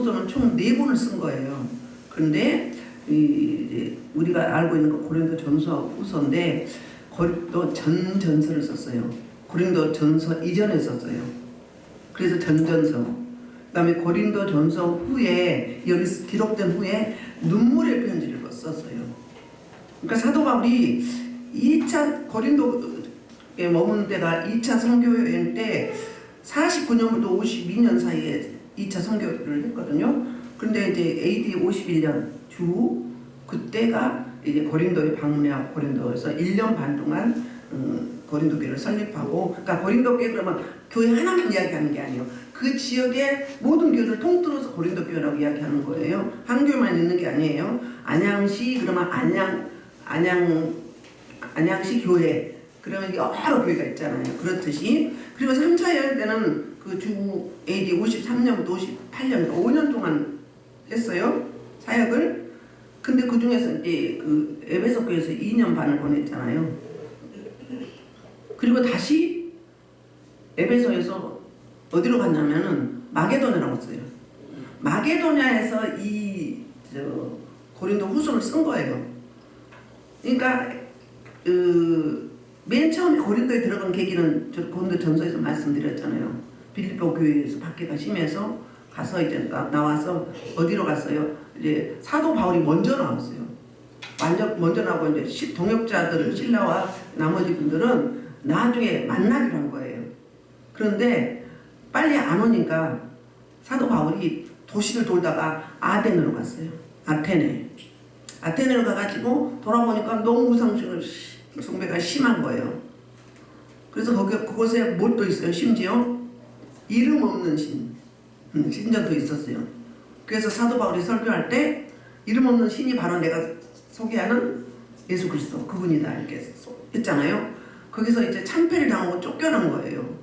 저는 총 4권을 쓴 거예요. 그런데 이제 우리가 알고 있는 거 고린도 전서 후서인데 고린도 전전서를 썼어요. 고린도 전서 이전에 썼어요. 그래서 전전서. 그다음에 고린도 전서 후에 여기 기록된 후에 눈물의 편지를 썼어요. 그러니까 사도 바울이 2차 고린도에 머문 때가 2차 선교여행 때 49년부터 52년 사이에 2차 선교를 했거든요. 그런데 이제 AD 51년 주 그때가 이제 고린도에 방문하고 고린도에서 1년 반 동안 고린도 교회를 설립하고, 그러니까 고린도 교회 그러면 교회 하나만 이야기하는 게 아니에요. 그 지역의 모든 교회를 통틀어서 고린도 교회라고 이야기하는 거예요. 한 교회만 있는 게 아니에요. 안양시 그러면 안양시 교회 그러면 여러 교회가 있잖아요. 그렇듯이. 그리고 3차 여행 때는 그 주 AD 53년부터 58년 5년 동안 했어요. 사역을. 근데 그 중에서 이제 그 에베소 교회에서 2년 반을 보냈잖아요. 그리고 다시 에베소에서 어디로 갔냐면은 마게도냐라고 써요. 마게도냐에서 고린도 후서를 쓴 거예요. 그러니까 맨 처음에 고린도에 들어간 계기는 저 고린도 전서에서 말씀드렸잖아요. 빌립보 교회에서 밖에가 심해서 가서 이제 나와서 어디로 갔어요? 이제 사도 바울이 먼저 나왔어요. 먼저 나오고 이제 동역자들은 신라와 나머지 분들은 나중에 만나기로 한 거예요. 그런데 빨리 안 오니까 사도 바울이 도시를 돌다가 아덴으로 갔어요. 아테네로 가가지고 돌아보니까 너무 우상숭배가 심한 거예요. 그래서 그곳에 뭘 또 있어요? 심지어 이름 없는 신전도 있었어요. 그래서 사도 바울이 설교할 때 이름 없는 신이 바로 내가 소개하는 예수 그리스도 그분이다 이렇게 했잖아요. 거기서 이제 참패를 당하고 쫓겨난 거예요.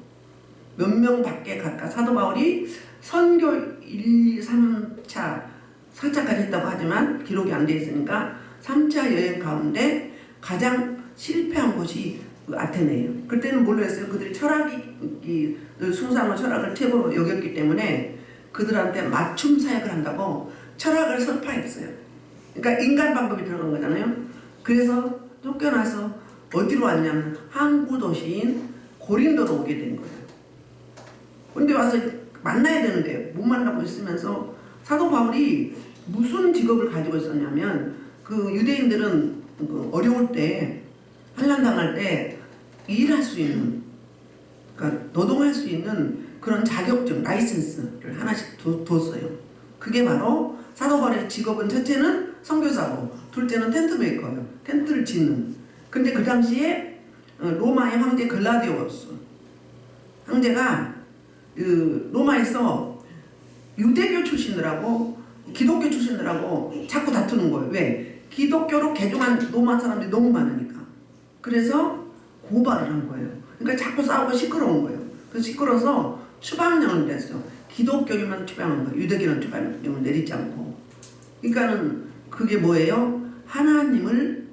몇 명 밖에 갈까? 사도 바울이 선교 1, 3차 4차까지 했다고 하지만 기록이 안 돼 있으니까 3차 여행 가운데 가장 실패한 곳이 아테네예요. 그때는 뭘로 했어요? 그들이 철학이 숭상한 철학을 최고로 여겼기 때문에 그들한테 맞춤 사역을 한다고 철학을 설파했어요. 그러니까 인간 방법이 들어간 거잖아요. 그래서 쫓겨나서 어디로 왔냐면 항구 도시인 고린도로 오게 된 거예요. 그런데 와서 만나야 되는데 못 만나고 있으면서 사도 바울이 무슨 직업을 가지고 있었냐면 그 유대인들은 어려울 때 환난당할 때 일할 수 있는, 그러니까 노동할 수 있는 그런 자격증, 라이센스를 하나씩 뒀어요. 그게 바로 사도 바울의 직업은 첫째는 선교사고 둘째는 텐트 메이커예요. 텐트를 짓는. 근데 그 당시에 로마의 황제 글라디오스 황제가 로마에서 유대교 출신들하고 기독교 출신들하고 자꾸 다투는 거예요. 왜? 기독교로 개종한 로마 사람들이 너무 많으니까. 그래서 고발을 한 거예요. 그러니까 자꾸 싸우고 시끄러운 거예요. 그래서 시끄러워서 추방령을 냈어요. 기독교인만 추방한 거예요. 유대교는 추방령을 내리지 않고. 그러니까는 그게 뭐예요? 하나님을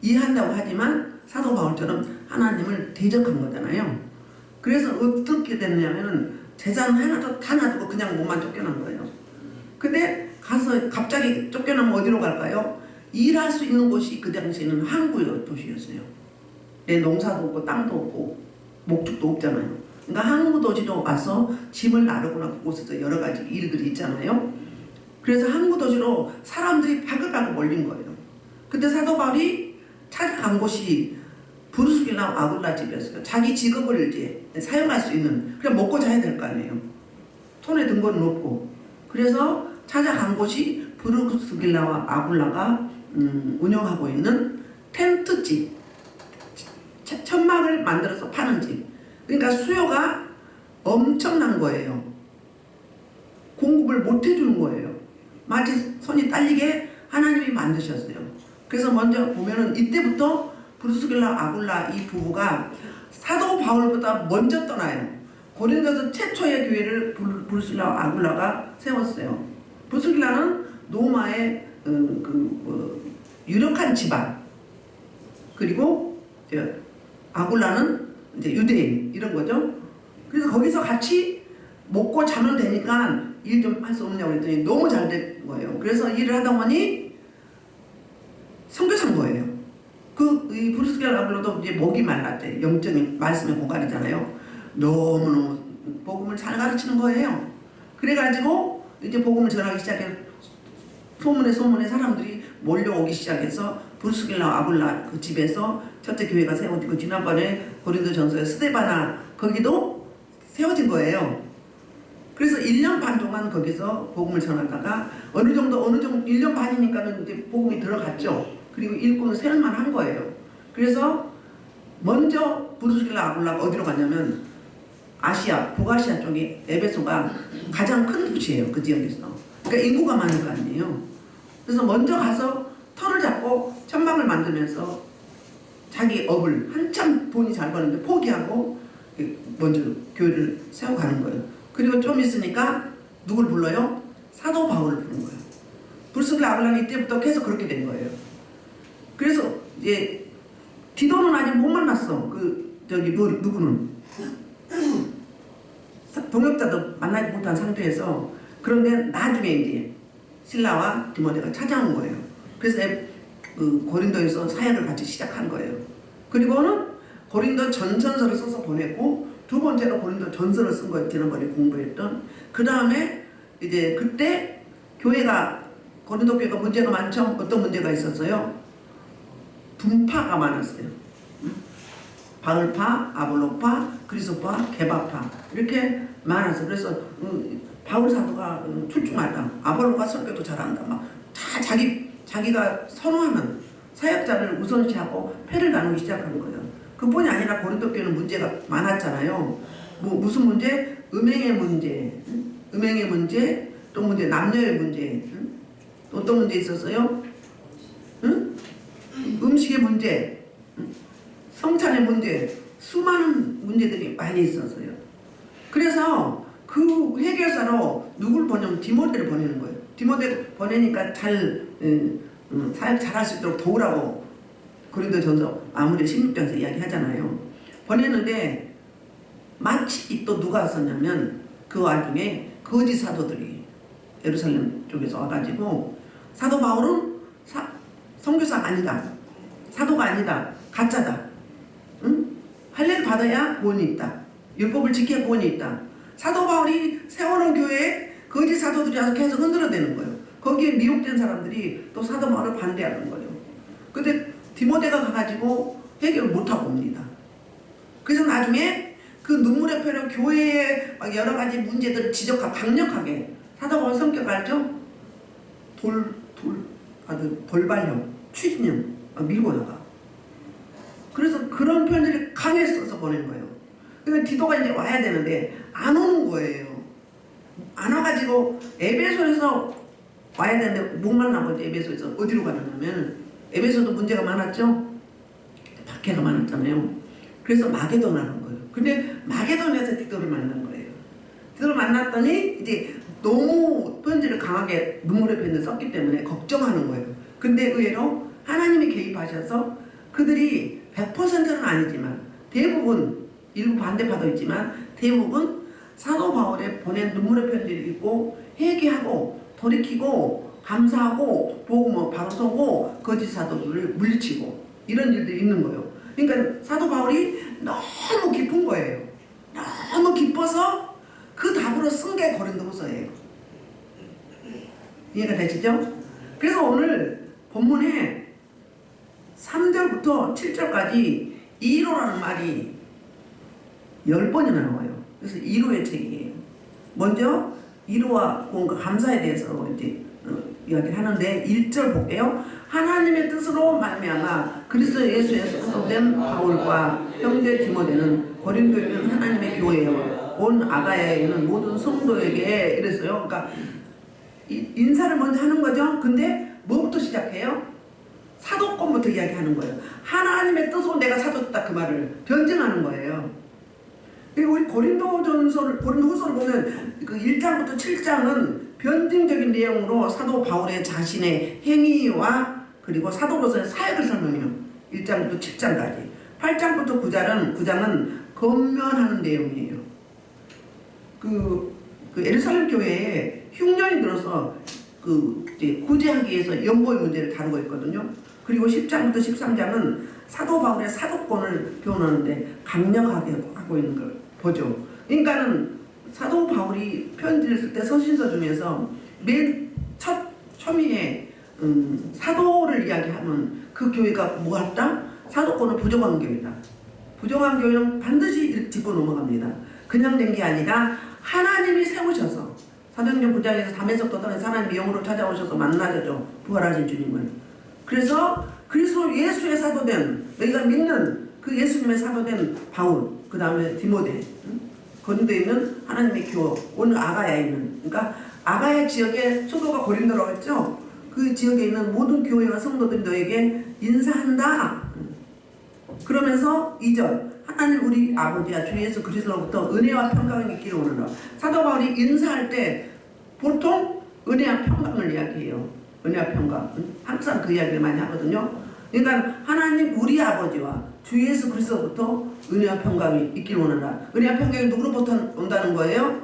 이해한다고 하지만 사도 바울처럼 하나님을 대적한 거잖아요. 그래서 어떻게 됐냐면은 재산 하나도 다 놔두고 그냥 몸만 쫓겨난 거예요. 근데 가서 갑자기 쫓겨나면 어디로 갈까요? 일할 수 있는 곳이 그 당시에는 항구 도시였어요. 내 농사도 없고 땅도 없고 목축도 없잖아요. 그러니까 항구 도시로 와서 집을 나르거나 그곳에서 여러 가지 일들이 있잖아요. 그래서 항구 도시로 사람들이 바글바글 몰린 거예요. 근데 사도 바울이 찾아간 곳이 브루스길라 아굴라 집이었어요. 자기 직업을 이제 사용할 수 있는, 그냥 먹고 자야 될 거 아니에요. 손에 든 건 없고. 그래서 찾아간 곳이 브루스길라와 아굴라가 운영하고 있는 텐트집, 천막을 만들어서 파는 집. 그러니까 수요가 엄청난 거예요. 공급을 못 해주는 거예요. 마치 손이 딸리게 하나님이 만드셨어요. 그래서 먼저 보면은 이때부터 브루스길라 아굴라 이 부부가 사도 바울보다 먼저 떠나요. 고린도에서 최초의 교회를 브루스길라 아굴라가 세웠어요. 브루스길라는 로마의 유력한 집안, 그리고 아굴라는 이제 유대인 이런 거죠. 그래서 거기서 같이 먹고 자면 되니까 일 좀 할 수 없냐고 그랬더니 너무 잘 된 거예요. 그래서 일을 하다 보니 선교사인 거예요. 이 브루스 갤러도 이제 목이 말랐대. 영적인 말씀의 고갈이잖아요. 너무너무 복음을 잘 가르치는 거예요. 그래가지고 이제 복음을 전하기 시작해 소문에 사람들이 몰려오기 시작해서 브루스 갤러 아굴라 그 집에서 첫째 교회가 세워지고 지난번에 고린도전서의 스데바나 거기도 세워진 거예요. 그래서 1년 반 동안 거기서 복음을 전하다가 어느 정도 1년 반이니까는 이제 복음이 들어갔죠. 그리고 일꾼을 세울만 한 거예요. 그래서 먼저 브루스 갤러 아굴라가 어디로 갔냐면 아시아, 북아시아 쪽에 에베소가 가장 큰 도시예요. 그 지역에서. 그러니까 인구가 많은 거 아니에요. 그래서 먼저 가서 터를 잡고 천막을 만들면서 자기 업을 한참 돈이 잘 버는데 포기하고 먼저 교회를 세워가는 거예요. 그리고 좀 있으니까 누굴 불러요? 사도 바울을 부른 거예요. 브루스 갤러 아굴라는 이때부터 계속 그렇게 된 거예요. 그래서 이제 디도는 아직 못 만났어. 누구는 동역자도 만나지 못한 상태에서. 그런데 나중에 이제 실라와 디모데가 찾아온 거예요. 그래서 고린도에서 사역을 같이 시작한 거예요. 그리고는 고린도 전전서를 써서 보냈고 두 번째로 고린도 전서를 쓴 거예요. 지난번에 공부했던. 그 다음에 이제 그때 고린도 교회가 문제가 많죠. 어떤 문제가 있었어요? 분파가 많았어요. 바울파, 아볼로파, 그리스도파, 게바파 이렇게 많았어요. 그래서 바울 사도가 출중하다. 아볼로가 설교도 잘한다. 막 다 자기가 선호하는 사역자를 우선시하고 패를 나누기 시작한 거예요. 그뿐이 아니라 고린도 교회는 문제가 많았잖아요. 무슨 문제? 음행의 문제, 또 문제 남녀의 문제, 또 어떤 문제 있었어요? 음식의 문제, 성찬의 문제, 수많은 문제들이 많이 있었어요. 그래서 그 해결사로 누굴 보내면 디모데를 보내는 거예요. 디모데를 보내니까 사역 잘할 수 있도록 도우라고 고린도전서 아무리 16장에서 이야기하잖아요. 보냈는데 마치 또 누가 왔었냐면 그 와중에 거짓 사도들이 예루살렘 쪽에서 와가지고 사도 바울은 선교사가 아니다. 사도가 아니다. 가짜다. 할례를 받아야 구원이 있다. 율법을 지켜야 구원이 있다. 사도 바울이 세워놓은 교회에 거짓 사도들이 와서 계속 흔들어대는 거예요. 거기에 미혹된 사람들이 또 사도 바울을 반대하는 거예요. 근데 디모데가 가가지고 해결을 못하고 옵니다. 그래서 나중에 그 눈물의 표로 교회의 여러 가지 문제들을 지적하고 강력하게 사도 바울 성격 알죠? 아주 돌발형, 추진형 밀고 나가. 그래서 그런 표현들이 강하게 써서 보낸 거예요. 그러니까 디도가 이제 와야 되는데 안 오는 거예요. 안 와가지고 에베소에서 와야 되는데 못 만나고 에베소에서 어디로 가냐면 에베소도 문제가 많았죠. 박해가 많았잖아요. 그래서 마게도나 간 거예요. 근데 마게도나에서 디도를 만난 거예요. 디도를 만났더니 이제 너무 편지를 강하게 눈물의 편지를 썼기 때문에 걱정하는 거예요. 근데 의외로 하나님이 개입하셔서 그들이 100%는 아니지만 대부분 일부 반대파도 있지만 대부분 사도 바울에 보낸 눈물의 편지를 읽고 회개하고 돌이키고 감사하고 복음을 바로 쏘고 거짓 사도들을 물리치고 이런 일들이 있는 거예요. 그러니까 사도 바울이 너무 기쁜 거예요. 너무 기뻐서 그 답으로 쓴 게 고린도후서예요. 이해가 되시죠? 그래서 오늘 본문에 3절부터 7절까지 2로라는 말이 10번이나 나와요. 그래서 2로의 책이에요. 먼저 2로와 공과 감사에 대해서 이제 이야기를 하는데 1절 볼게요. 하나님의 뜻으로 말미암아 그리스도 예수에서 소속된 바울과 형제 디모데는 고린도에 있는 하나님의 교회요 온 아가야에 있는 모든 성도에게 이랬어요. 그러니까 인사를 먼저 하는 거죠. 근데 뭐부터 시작해요? 사도권부터 이야기하는 거예요. 하나님의 뜻으로 내가 사도다 그 말을 변증하는 거예요. 그리고 우리 고린도후서를 보면 그 1장부터 7장은 변증적인 내용으로 사도 바울의 자신의 행위와 그리고 사도로서의 사역을 설명해요. 1장부터 7장까지. 8장부터 9장은 건면하는 내용이에요. 그 예루살렘 교회에 흉년이 들어서 그 이제 구제하기 위해서 연보의 문제를 다루고 있거든요. 그리고 10장부터 13장은 사도 바울의 사도권을 표현하는데 강력하게 하고 있는 걸 보죠. 그러니까는 사도 바울이 편지를 쓸 때 서신서 중에서 맨 첫 초미에 사도를 이야기하면 그 교회가 뭐였다? 사도권을 부정한 교회다. 부정한 교회는 반드시 이렇게 짚고 넘어갑니다. 그냥 된 게 아니라 하나님이 세우셔서 사도행전 9장에서 담에서부터 떠나서 하나님이 영으로 찾아오셔서 만나죠. 부활하신 주님을. 그래서 그리스도 예수의 사도된 너희가 믿는 그 예수님의 사도된 바울, 그 다음에 디모데, 거린도에 있는 하나님의 교회, 오늘 아가야에 있는, 그러니까 아가야 지역의 수도가 고린도라고 했죠. 그 지역에 있는 모든 교회와 성도들이 너에게 인사한다. 그러면서 2절 하나님 우리 아버지와 주 예수 그리스도로부터 은혜와 평강이 있기를 원하노라. 사도 바울이 인사할 때 보통 은혜와 평강을 이야기해요. 은혜와 평강. 항상 그 이야기를 많이 하거든요. 그러니까 하나님 우리 아버지와 주 예수 그리스도로부터 은혜와 평강이 있기를 원하노라. 은혜와 평강이 누구로부터 온다는 거예요?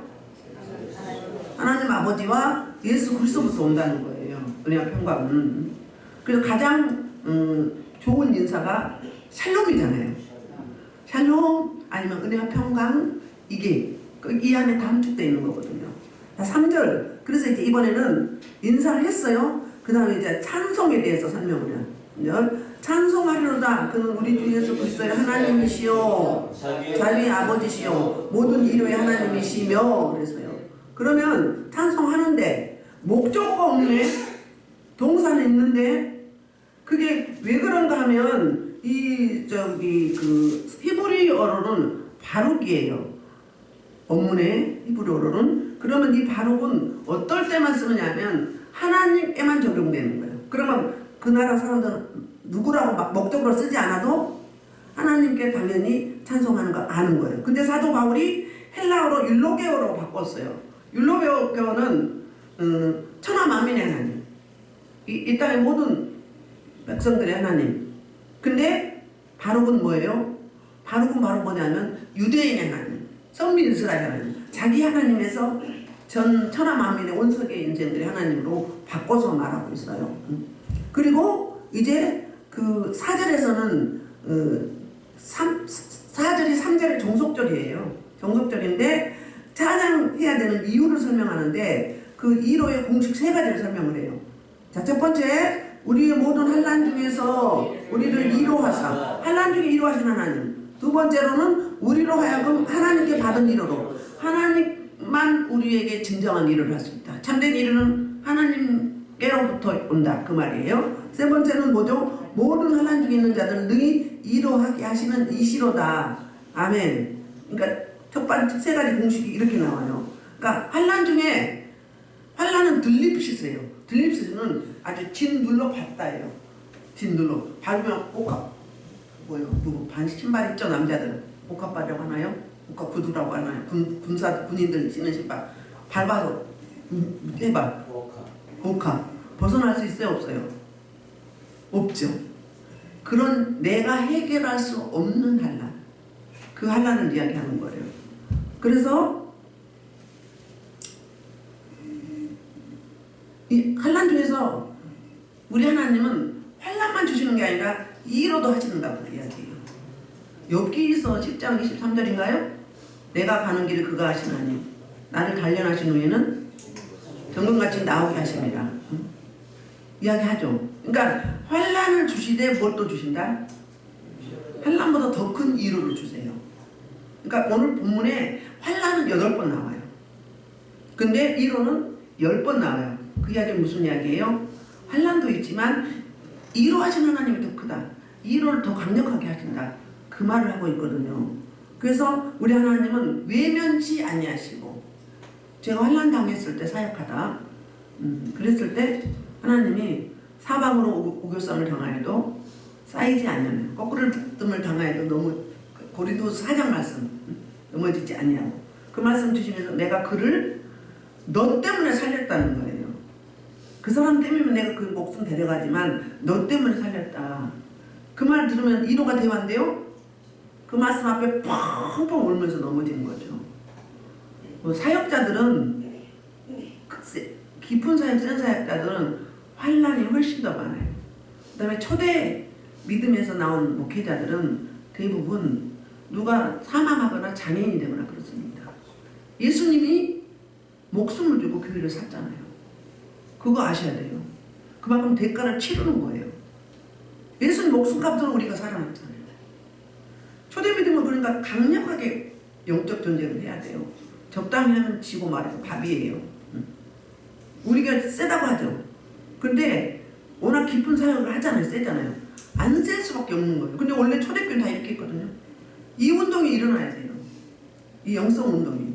하나님 아버지와 예수 그리스도로부터 온다는 거예요. 은혜와 평강은. 그래서 가장 좋은 인사가 샬롬이잖아요. 샬롬 아니면 은혜와 평강, 이게 이 안에 다 함축되어 있는 거거든요. 3절. 그래서 이제 이번에는 인사를 했어요. 그 다음에 이제 찬송에 대해서 설명을 해요. 찬송하리로다. 그는 우리 주 예수 그리스도의 하나님이시요 자비의 아버지시요 모든 이로의 하나님이시며. 그래서요. 그러면 찬송하는데 목적어가 없네. 동사는 있는데 그게 왜 그런가 하면 그 히브리어로는 바룩이에요. 원문의 히브리어로는. 그러면 이 바룩은 어떨 때만 쓰느냐면 하나님께만 적용되는 거예요. 그러면 그 나라 사람들은 누구라고 막 목적으로 쓰지 않아도 하나님께 당연히 찬송하는 거 아는 거예요. 근데 사도 바울이 헬라어로 율로게어로 바꿨어요. 율로게어는 천하 만민의 하나님, 이 땅의 모든 백성들의 하나님. 근데 바룩은 뭐예요? 바룩은 바로 뭐냐면 유대인의 하나님, 선민 이스라엘 하나님, 자기 하나님에서 전 천하 만민의 온 세계 인생들의 하나님으로 바꿔서 말하고 있어요. 그리고 이제 그 4절에서는 4절이 3절의 종속절이에요. 종속절인데 찬양해야 되는 이유를 설명하는데 그 1호의 공식 3가지를 설명을 해요. 자, 첫 번째, 우리의 모든 환난 중에서 우리를 위로하사, 환난 중에 위로하신 하나님. 두 번째로는 우리로 하여금 하나님께 받은 위로로, 하나님만 우리에게 진정한 위로를 할 수 있다. 참된 위로는 하나님께로부터 온다, 그 말이에요. 세 번째는 뭐죠? 모든 환난 중에 있는 자들을 능히 위로하게 하시는 이시로다. 아멘. 그러니까 첫 번째 3가지 공식이 이렇게 나와요. 그러니까 환난 중에, 환난은 들립시스예요. 들립시스는 아주 짓눌러 밟다예요. 짓눌러 밟으면 옥합, 뭐요? 반 신발 있죠, 남자들. 옥합바라고 하나요? 옥합 구두라고 하나요? 군인들 신는 신발 밟아서 해봐. 옥합 벗어날 수 있어요, 없어요? 없죠. 그런 내가 해결할 수 없는 환난, 그 환난을 이야기하는 거예요. 그래서 이 환난 중에서 우리 하나님은 환난만 주시는 게 아니라 이로도 하시는다고 이야기해요. 여기서 10장 23절인가요? 내가 가는 길을 그가 하시나니 나를 단련하신 후에는 정금같이 나오게 하십니다. 이야기하죠. 그러니까 환난을 주시되 뭘 또 주신다? 환난보다 더 큰 위로를 주세요. 그러니까 오늘 본문에 환난은 8번 나와요. 근데 위로는 10번 나와요. 그 이야기는 무슨 이야기예요? 환난도 있지만 위로하신 하나님이 더 크다. 위로를 더 강력하게 하신다. 그 말을 하고 있거든요. 그래서 우리 하나님은 외면치 아니하시고, 제가 환난 당했을 때 사역하다 그랬을 때 하나님이 사방으로 우겨쌈을 당하여도 쌓이지 않냐면, 거꾸로 뜸을 당하여도 너무, 고린도서 4장 말씀, 넘어지지 않냐고 그 말씀 주시면서 내가 그를 너 때문에 살렸다는 거예요. 그 사람 때문에 내가 그 목숨 데려가지만 너 때문에 살렸다. 그 말 들으면 위로가 되만데요. 그 말씀 앞에 펑펑 울면서 넘어지는 거죠. 사역자들은 깊은 사역 센 사역자들은 환란이 훨씬 더 많아요. 그 다음에 초대 믿음에서 나온 목회자들은 대부분 누가 사망하거나 장애인이 되거나 그렇습니다. 예수님이 목숨을 주고 교회를 샀잖아요. 그거 아셔야 돼요. 그만큼 대가를 치르는 거예요. 예수님 목숨값으로 우리가 살아났잖아요. 초대 믿음은 그러니까 강력하게 영적 전쟁을 해야 돼요. 적당히 하면 지고 말해도 밥이에요. 우리가 세다고 하죠. 근데 워낙 깊은 사역을 하잖아요. 세잖아요. 안 셀 수밖에 없는 거예요. 근데 원래 초대교회는 다 이렇게 있거든요. 이 운동이 일어나야 돼요. 이 영성 운동이.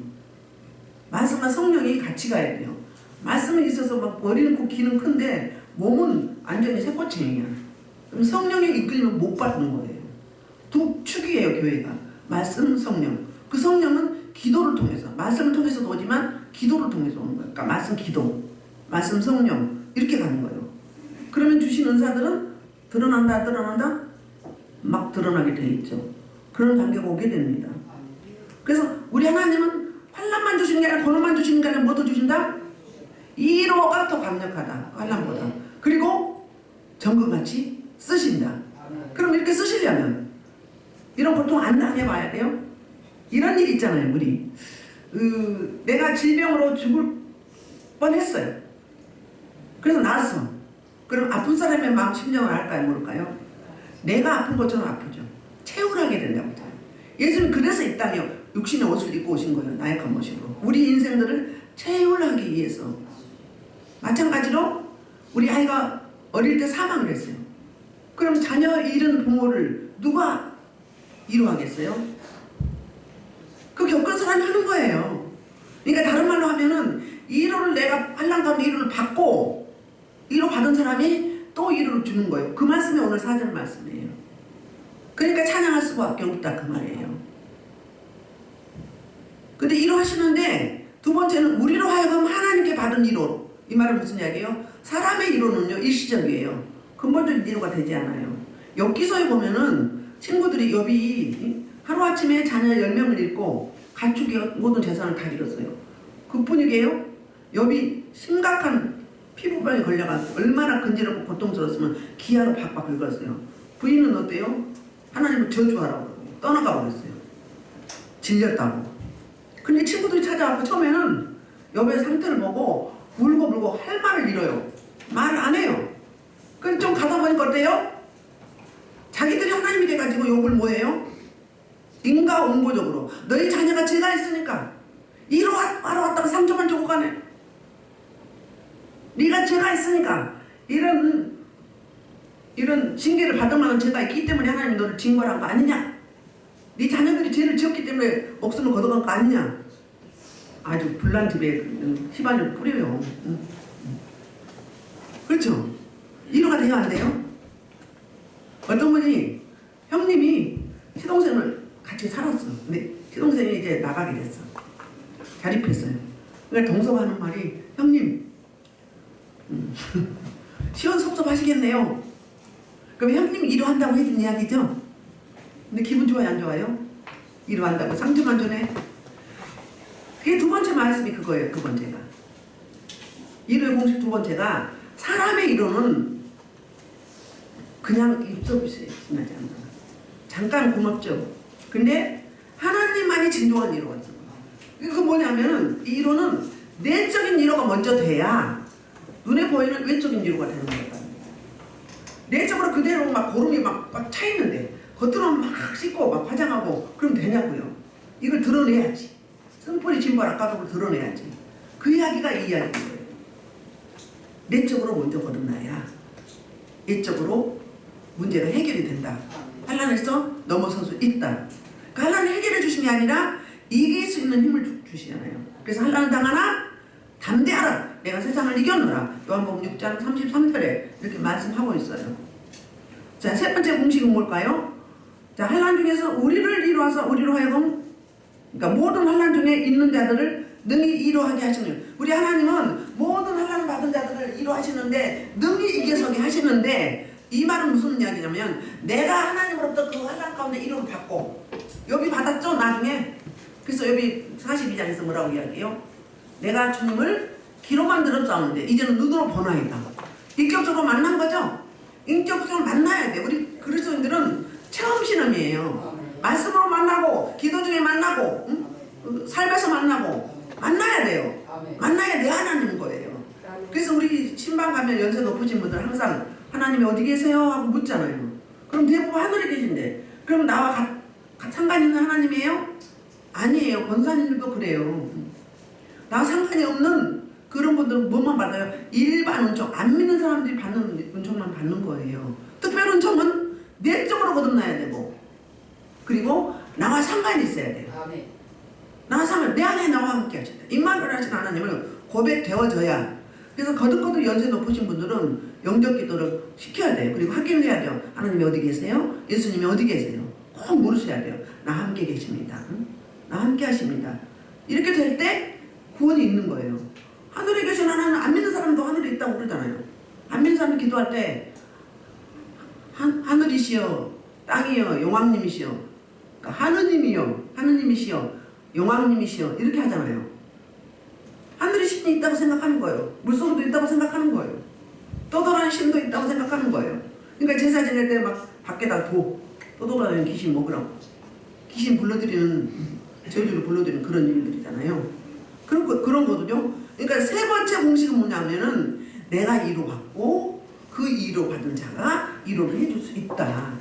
말씀과 성령이 같이 가야 돼요. 말씀이 있어서 막 머리는 고 귀는 큰데 몸은 완전히 새꼬챙이야. 그럼 성령의 이끌림을 못 받는 거예요. 두 축이에요, 교회가. 말씀, 성령. 그 성령은 기도를 통해서, 말씀을 통해서도 오지만 기도를 통해서 오는 거예요. 그러니까 말씀, 기도, 말씀, 성령 이렇게 가는 거예요. 그러면 주신 은사들은 드러난다 막 드러나게 돼 있죠. 그런 단계가 오게 됩니다. 그래서 우리 하나님은 환난만 주시는 게 아니라 권한만 주시는 게 아니라 뭐 더 주신다? 이로가 더 강력하다. 환난보다. 그리고 정금같이 쓰신다. 그럼 이렇게 쓰시려면 이런 고통 안 당해봐야 돼요. 이런 일 있잖아요. 우리 내가 질병으로 죽을 뻔했어요. 그래서 나았어. 그럼 아픈 사람의 마음 심정을 알까요? 모를까요? 내가 아픈 것처럼 아프죠. 체울하게 된다고 해요. 예수는 그래서 이 땅에 육신의 옷을 입고 오신 거예요. 나약한 모습으로. 우리 인생들을 체울하기 위해서. 마찬가지로 우리 아이가 어릴 때 사망을 했어요. 그럼 자녀 잃은 부모를 누가 위로하겠어요? 그 겪은 사람이 하는 거예요. 그러니까 다른 말로 하면은 위로를 내가 환난 가운데 위로를 받고 위로 받은 사람이 또 위로를 주는 거예요. 그 말씀이 오늘 4절 말씀이에요. 그러니까 찬양할 수밖에 없다 그 말이에요. 근데 위로하시는데 두 번째는 우리로 하여금 하나님께 받은 위로. 이 말은 무슨 이야기예요? 사람의 위로는요 일시적이에요. 근본적인 위로가 되지 않아요. 욥기서에 보면은 친구들이 욥이 하루아침에 자녀 10명을 잃고 가축이 모든 재산을 다 잃었어요. 그뿐이게요. 욥이 심각한 피부병에 걸려가지고 얼마나 근지럽고 고통스러웠으면 기아로 박박 긁었어요. 부인은 어때요? 하나님을 저주하라고 떠나가 버렸어요. 질렸다고. 근데 친구들이 찾아와서 처음에는 욥의 상태를 보고 울고 할 말을 잃어요. 말을 안 해요. 그럼 좀 가다 보니까 어때요? 자기들이 하나님이 돼가지고 욥을 뭐해요? 인과응보적으로 너희 자녀가 죄가 있으니까 이로 왔다가 상처만 주고 가네. 네가 죄가 있으니까 이런 징계를 받을 만한 죄가 있기 때문에 하나님이 너를 징벌한 거 아니냐? 네 자녀들이 죄를 지었기 때문에 목숨을 걷어간 거 아니냐? 아주 불난 집에 휘발유를 뿌려요. 그렇죠? 이로가 돼야 안 돼요? 어떤 분이 형님이 시동생을 같이 살았어. 근데 시동생이 이제 나가게 됐어. 자립했어요. 그러니까 동서가 하는 말이 형님 시원섭섭하시겠네요. 그럼 형님이 위로한다고 해준 이야기죠? 근데 기분 좋아요 안 좋아요? 위로한다고 상처만 주네. 그게 두 번째 말씀이 그거예요. 두 번째가 위로의 공식 두 번째가 사람의 위로는 그냥 입 없이 지나지 않는다. 잠깐 고맙죠. 근데 하나님만이 진정한 위로가 있어요. 그거 뭐냐면은 이 위로는 내적인 위로가 먼저 돼야 눈에 보이는 외적인 위로가 되는 거예요. 내적으로 그대로 막 고름이 막 차 있는데 겉으로는 막 씻고 막 화장하고 그럼 되냐고요. 이걸 드러내야지. 쓴뿌리 진벌 아까도 드러내야지. 그 이야기가 이 이야기예요. 내적으로 먼저 거듭나야 외적으로 문제가 해결이 된다. 환난에서 넘어설 수 있다. 그 환난을 해결해 주신 게 아니라 이길 수 있는 힘을 주시잖아요. 그래서 환난을 당하나 담대하라. 내가 세상을 이겨노라. 요한복음 6장 33절에 이렇게 말씀하고 있어요. 자, 세 번째 공식은 뭘까요? 자, 환난 중에서 우리를 이루어서 우리로 하여금 그러니까 모든 환난 중에 있는 자들을 능히 이루하게 하시는 우리 하나님은 모든 환난을 받은 자들을 이루하시는데 능히 이겨서게 하시는데 이 말은 무슨 이야기냐면 내가 하나님으로부터 그 환난 가운데 이루를 받고 욥이 받았죠 나중에. 그래서 욥이 42장에서 뭐라고 이야기해요? 내가 주님을 귀로만 들어 싸우는데 이제는 눈으로 보나이다. 인격적으로 만난 거죠. 인격적으로 만나야 돼. 우리 그리스도인들은 체험 신앙이에요. 말씀으로 만나고 기도 중에 만나고 삶에서 만나야 돼요. 만나야 내 하나님인 거예요. 그래서 우리 신방 가면 연세 높으신 분들 항상 하나님이 어디 계세요? 하고 묻잖아요. 그럼 대부분 하늘에 계신데 그럼 나와 상관 있는 하나님이에요? 아니에요. 권사님들도 그래요. 나와 상관이 없는 그런 분들은 뭐만 받아요? 일반 은총, 안 믿는 사람들이 받는 은총만 받는 거예요. 특별 은총은 내적으로 거듭나야 되고 그리고 나와 상관이 있어야 돼요. 나와 상관, 내 안에 나와 함께 하신다. 임마누엘 하신 하나님은 고백되어져야. 그래서 거듭거듭 연세 높으신 분들은 영적 기도를 시켜야 돼요. 그리고 확인을 해야 돼요. 하나님이 어디 계세요? 예수님이 어디 계세요? 꼭 물으셔야 돼요. 나 함께 계십니다. 나 함께 하십니다. 이렇게 될 때 구원이 있는 거예요. 하늘에 계신 하나님, 안 믿는 사람도 하늘에 있다고 그러잖아요. 안 믿는 사람이 기도할 때 하늘이시여 땅이여 용왕님이시여, 그러니까 하느님이시여 용왕님이시여 이렇게 하잖아요. 하늘에 신이 있다고 생각하는 거예요. 물속에도 있다고 생각하는 거예요. 떠돌아다니는 신도 있다고 생각하는 거예요. 그러니까 제사 지낼 때 막 밖에다 떠돌아다니는 귀신 먹으라고, 귀신 불러들이는, 저주를 불러들이는 그런 일들이잖아요. 그런 거거든요. 그러니까 세 번째 공식은 뭐냐면은 내가 이로 받고 그 이로 받은 자가 이로를 해줄 수 있다.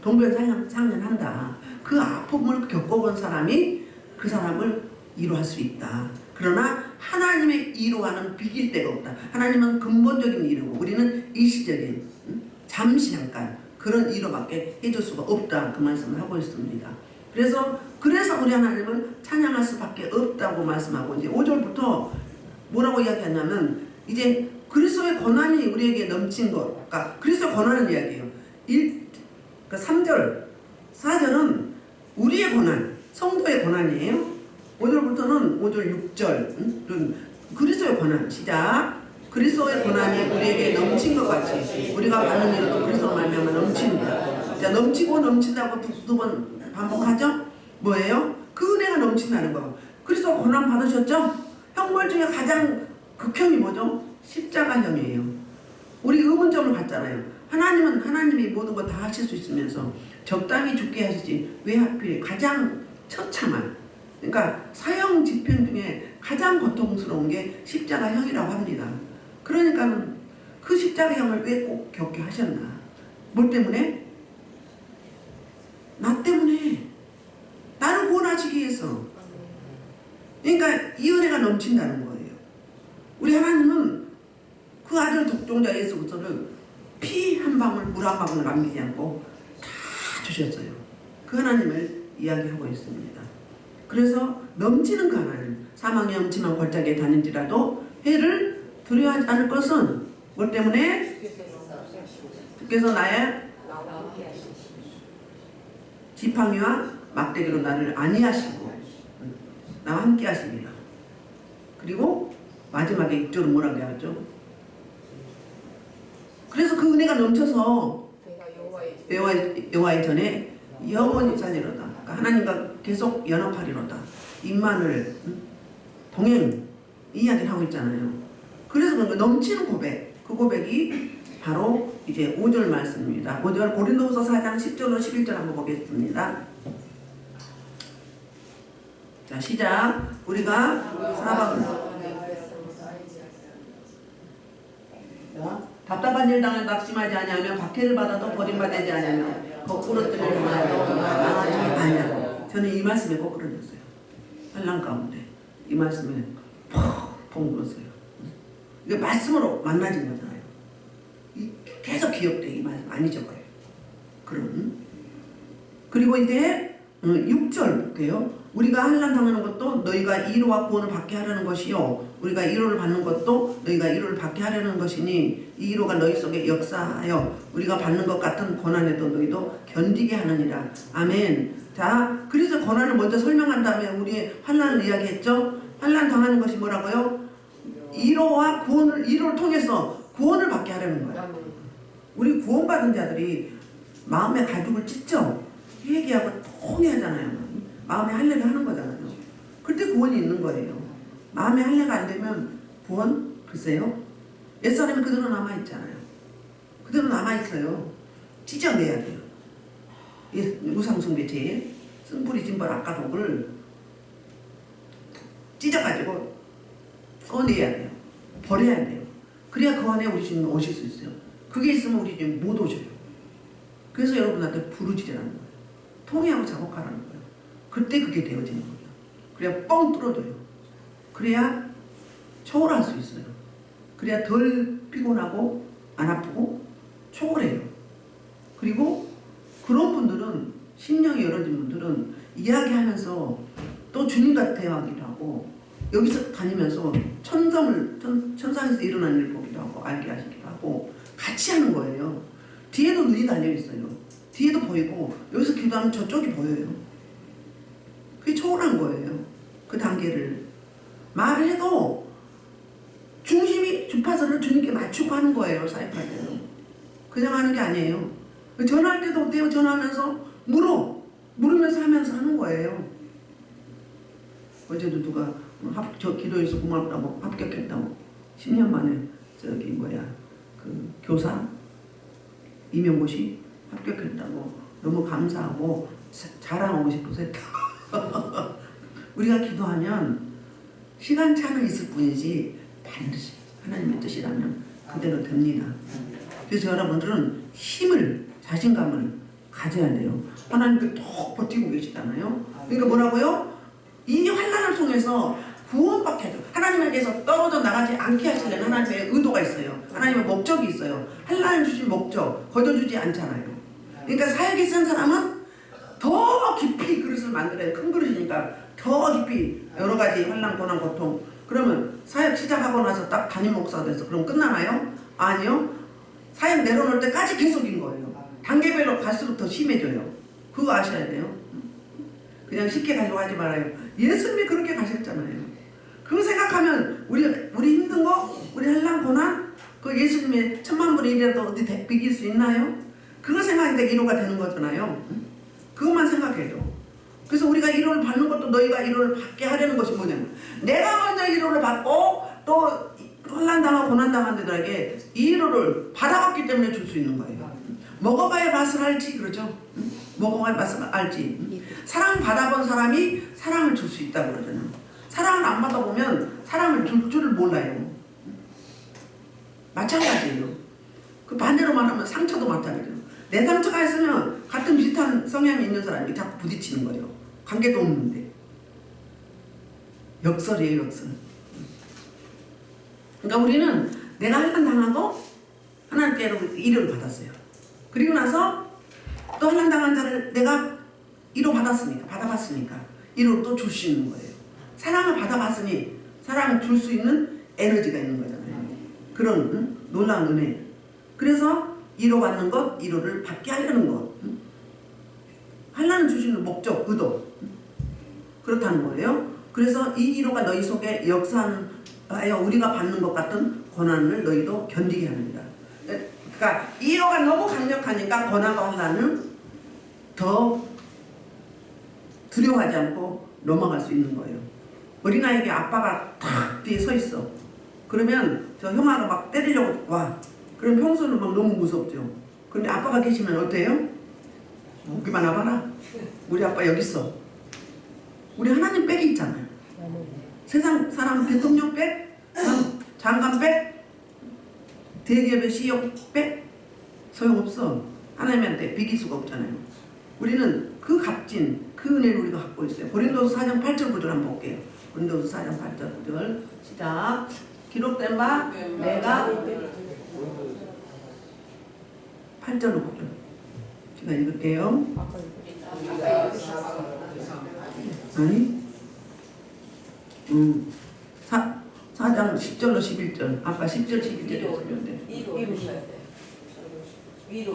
동변상련한다. 그 아픔을 겪어본 사람이 그 사람을 이로할 수 있다. 그러나 하나님의 이로와는 비길 데가 없다. 하나님은 근본적인 이로고 우리는 일시적인, 잠시 잠깐 그런 이로밖에 해줄 수가 없다. 그 말씀을 하고 있습니다. 그래서 우리 하나님을 찬양할 수밖에 없다고 말씀하고 이제 5절부터 뭐라고 이야기하냐면 이제 그리스도의 권한이 우리에게 넘친 것, 그러니까 그리스도의 권한을 이야기해요. 그러니까 3절, 4절은 우리의 권한, 성도의 권한이에요. 5절부터는 5절, 6절 그리스도의 권한. 시작. 그리스도의 권한이 우리에게 넘친 것 같이 우리가 받는 일도 그리스도로 말미암아 넘친다. 자, 넘치고 넘친다고 두 번 반복하죠? 뭐예요? 그 은혜가 넘친다는 거. 그리스도 권한 받으셨죠? 형벌 중에 가장 극형이 뭐죠? 십자가형이에요. 우리 의문점을 갖잖아요. 하나님은 하나님이 모든 거 다 하실 수 있으면서 적당히 죽게 하시지 왜 하필 가장 처참한, 그러니까 사형 집행 중에 가장 고통스러운 게 십자가형이라고 합니다. 그러니까는 그 십자가형을 왜 꼭 겪게 하셨나? 뭘 때문에? 나 때문에. 나를 구원하시기 위해서. 그러니까 이 은혜가 넘친다는 거예요. 우리 하나님은 그 아들 독종자 예수 그리스도를 피 한 방울 물 한 방울 남기지 않고 다 주셨어요. 그 하나님을 이야기하고 있습니다. 그래서 넘치는 그 하나님, 사망의 엄침한 골짜기에 다닐지라도 해를 두려워하지 않을 것은 뭘 때문에? 주께서 나의 지팡이와 막대기로 나를 안위하시고 나와 함께 하십니다. 그리고 마지막에 6절은 뭐라고 하죠? 그래서 그 은혜가 넘쳐서 여호와의 전에 영원히 자니로다. 그러니까 하나님과 계속 연합하리로다. 임마누엘, 동행, 이 이야기를 하고 있잖아요. 그래서 그런 거 넘치는 고백, 그 고백이 바로 이제 5절 말씀입니다. 5절 고린도후서 4장 10절로 11절 한번 보겠습니다. 자, 시작. 우리가 사방 답답한 일 당해 낙심하지 아니하며 박해를 받아도 버림받지 아니하며 거꾸로 뜨를 당하여도 망하지 아니하고. 저는 이 말씀에 꼭 그러셨어요. 환난 가운데 이 말씀에 펑 불었어요. 이게 말씀으로 만나진 거잖아요. 계속 기억돼. 이 말씀 안 잊어버려요. 그리고 이제 6절 볼게요. 우리가 환난 당하는 것도 너희가 이로와 구원을 받게 하려는 것이요 우리가 이로를 받는 것도 너희가 이로를 받게 하려는 것이니 이 이로가 너희 속에 역사하여 우리가 받는 것 같은 고난에도 너희도 견디게 하느니라. 아멘. 자, 그래서 고난을 먼저 설명한 다음에 우리 환난을 이야기했죠. 환난 당하는 것이 뭐라고요? 이로와 구원을, 이로를 통해서 구원을 받게 하려는 거예요. 우리 구원받은 자들이 마음의 가죽을 찢죠. 회개하고 통회하잖아요. 마음의 할례를 하는 거잖아요. 그때 구원이 있는 거예요. 마음의 할례가 안 되면 구원? 글쎄요. 옛사람이 그대로 남아있잖아요. 그대로 남아있어요. 찢어내야 돼요. 우상숭배죄에 쓴뿌리 짐벌 악가독을 찢어가지고 꺼내야 돼요. 버려야 돼요. 그래야 그 안에 우리 주님 오실 수 있어요. 그게 있으면 우리 주님 못 오셔요. 그래서 여러분한테 부르짖으라는 거예요. 통회하고 작업하라는 거예요. 그때 그게 되어지는 거예요. 그래야 뻥 뚫어져요. 그래야 초월할 수 있어요. 그래야 덜 피곤하고 안 아프고 초월해요. 그리고 그런 분들은, 심령이 열어진 분들은 이야기하면서 또 주님과 대화하기도 하고, 여기서 다니면서 천상에서 일어나는 일 보기도 하고 알게 하시기도 하고 같이 하는 거예요. 뒤에도 눈이 달려있어요. 뒤에도 보이고 여기서 기도하면 저쪽이 보여요. 그게 초월한 거예요. 그 단계를. 말을 해도 중심이, 주파수를 주님께 맞추고 하는 거예요. 사역할 때는. 그냥 하는 게 아니에요. 전화할 때도 어때요? 전화하면서 물으면서 하면서 하는 거예요. 어제도 누가 저 기도해서 고맙다고 합격했다고 10년 만에 그 교사 임용고시 합격했다고 너무 감사하고 자랑하고 싶어서 했다. 우리가 기도하면 시간차는 있을 뿐이지 반드시 하나님의 뜻이라면 그대로 됩니다. 그래서 여러분들은 힘을, 자신감을 가져야 돼요. 하나님께 톡 버티고 계시잖아요. 그러니까 뭐라고요? 이 환난을 통해서 구원받게 해줘. 하나님에게서 떨어져 나가지 않게 하시려는 하나님의 의도가 있어요. 하나님의 목적이 있어요. 환난을 주신 목적 거둬주지 않잖아요. 그러니까 사역에 쓴 사람은 더 깊이 그릇을 만들어야, 큰 그릇이니까 더 깊이 여러 가지 환난, 고난, 고통. 그러면 사역 시작하고 나서 딱 담임 목사 돼서 그럼 끝나나요? 아니요. 사역 내려놓을 때까지 계속인 거예요. 단계별로 갈수록 더 심해져요. 그거 아셔야 돼요. 그냥 쉽게 가려고 하지 말아요. 예수님이 그렇게 가셨잖아요. 그거 생각하면 우리 힘든 거, 우리 환난, 고난, 그 예수님의 10,000분의 1이라도 어디 비길 수 있나요? 그거 생각하니까 위로가 되는 거잖아요. 그것만 생각해줘. 그래서 우리가 위로를 받는 것도 너희가 위로를 받게 하려는 것이 뭐냐면, 내가 먼저 위로를 받고 또 환난당하고 고난당한 데들에게 이 위로를 받아봤기 때문에 줄 수 있는 거예요. 먹어봐야 맛을 알지, 그러죠? 먹어봐야 맛을 알지. 사랑 받아본 사람이 사랑을 줄 수 있다고 그러잖아요. 사랑을 안 받아보면 사랑을 줄 줄을 몰라요. 마찬가지예요. 그 반대로 말하면 상처도 마찬가지예요. 내 상처가 있으면 같은 비슷한 성향이 있는 사람이 자꾸 부딪히는 거예요. 관계도 없는데. 역설이에요, 역설. 그러니까 우리는 내가 환난 당하고 하나님께로 위로를 받았어요. 그리고 나서 또 환난 당한 자를 내가 위로 받아봤으니까 위로를 또 줄 수 있는 거예요. 사랑을 받아봤으니 사랑을 줄 수 있는 에너지가 있는 거잖아요. 그런 놀라운 은혜. 그래서 위로받는 것, 위로를 받게 하려는 것. 환난을 주시는 목적, 의도. 그렇다는 거예요. 그래서 이 위로가 너희 속에 역사하는 우리가 받는 것 같은 고난을 너희도 견디게 합니다. 그러니까 위로가 너무 강력하니까 고난과 환난은 더 두려워하지 않고 넘어갈 수 있는 거예요. 어린아이에게 아빠가 탁 뒤에 서 있어. 그러면 저 형아가 막 때리려고 와. 그럼 평소는 막 너무 무섭죠. 그런데 아빠가 계시면 어때요? 오기만 와봐라. 우리 아빠 여기 있어. 우리 하나님 백이 있잖아요. 세상 사람 대통령 백, 장관 백, 대기업의 CEO 백, 소용없어. 하나님한테 비길 수가 없잖아요. 우리는 그 값진 그 은혜를 우리가 갖고 있어요. 고린도서 4장 8절 9절 한번 볼게요. 고린도서 4장 8절 9절 시작. 기록된 바 내가 8절로 9절 제가 읽을게요. 아니 4장 10절로 11절 아까 10절 11절에 들렸는데 위로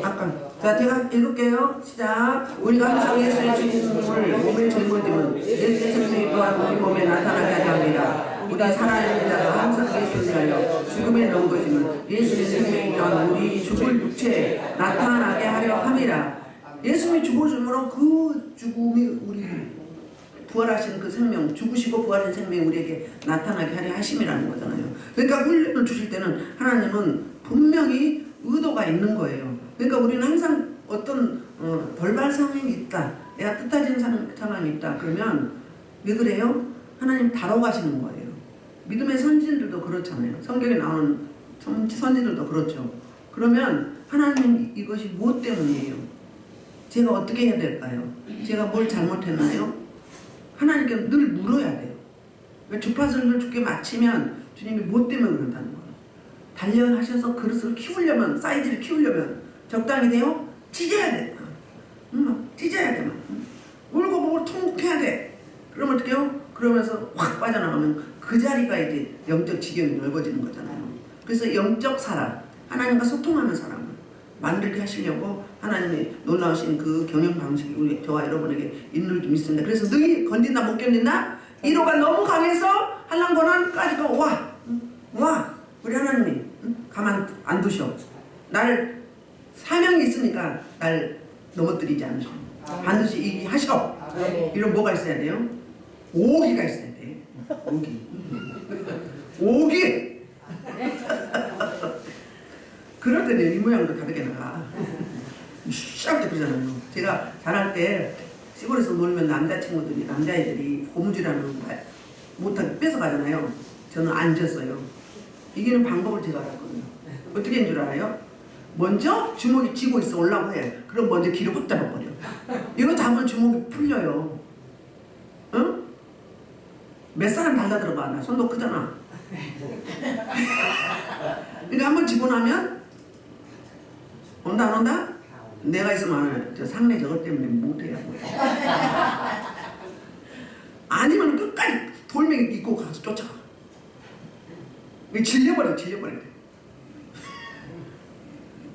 아까 자 제가 읽을게요. 시작. 우리가 항상 예수의 죽음을 몸에 짊어지면 예수의 생명이 또한 우리 몸에 나타나게 하려 합니다. 우리 살아있는 자가 항상 예수를 위하여 죽음에 넘겨지면 예수의 생명이 또한 우리 죽을 육체에 나타나게 하려 함이라. 예수님이 죽어줌으로 그 죽음이 우리 부활하신 그 생명, 죽으시고 부활한 생명이 우리에게 나타나게 하려 하심이라는 거잖아요. 그러니까 훈련을 주실 때는 하나님은 분명히 의도가 있는 거예요. 그러니까 우리는 항상 어떤 돌발 상황이 있다, 내가 뜻하지 상황이 있다 그러면 왜 그래요? 하나님 다뤄가시는 거예요. 믿음의 선진들도 그렇잖아요. 성경에 나오는 선진들도 그렇죠. 그러면 하나님 이것이 무엇 때문이에요? 제가 어떻게 해야 될까요? 제가 뭘 잘못했나요? 하나님께 늘 물어야 돼요. 주파수를 늘 주께 맞추면 주님이 무엇 때문에 그런다는 거예요. 단련하셔서 그릇을 키우려면, 사이즈를 키우려면 적당히 돼요? 찢어야 돼. 찢어야 돼. 울고 보고 통곡해야 돼. 그러면 어떻게 해요? 그러면서 확 빠져나가면 그 자리가 이제 영적 지경이 넓어지는 거잖아요. 그래서 영적 사람, 하나님과 소통하는 사람을 만들게 하시려고 하나님의 놀라우신 그 경영 방식이 우리 저와 여러분에게 있는 줄 믿습니다. 그래서 너희 건진다 못 견딘다? 이로가 너무 강해서 한란 고난까지 와 우리 하나님이 가만 안 두셔. 나를 사명이 있으니까 날 넘어뜨리지 않으셔. 반드시 이기하셔. 이런 뭐가 있어야 돼요? 오기가 있어야 돼. 오기. 그럴 때는 이 모양도 다르게 나가. 샥 그러잖아요. 제가 자랄 때 시골에서 놀면 남자친구들이, 남자애들이 고무줄하는 못하게 뺏어가잖아요. 저는 앉았어요. 이기는 방법을 제가 알았거든요. 어떻게 하는 줄 알아요? 먼저 주먹이 쥐고 있어 올라고 해. 그럼 먼저 길을 확 잡아버려. 이거 잡으면 주먹이 풀려요. 응? 몇 사람 달라들어봐. 나 손도 크잖아. 그러니까 한번 쥐고 나면 온다 안 온다? 내가 있으면 저 상례 저것 때문에 못해요. 아니면 끝까지 돌멩이 입고 가서 쫓아가. 질려버려.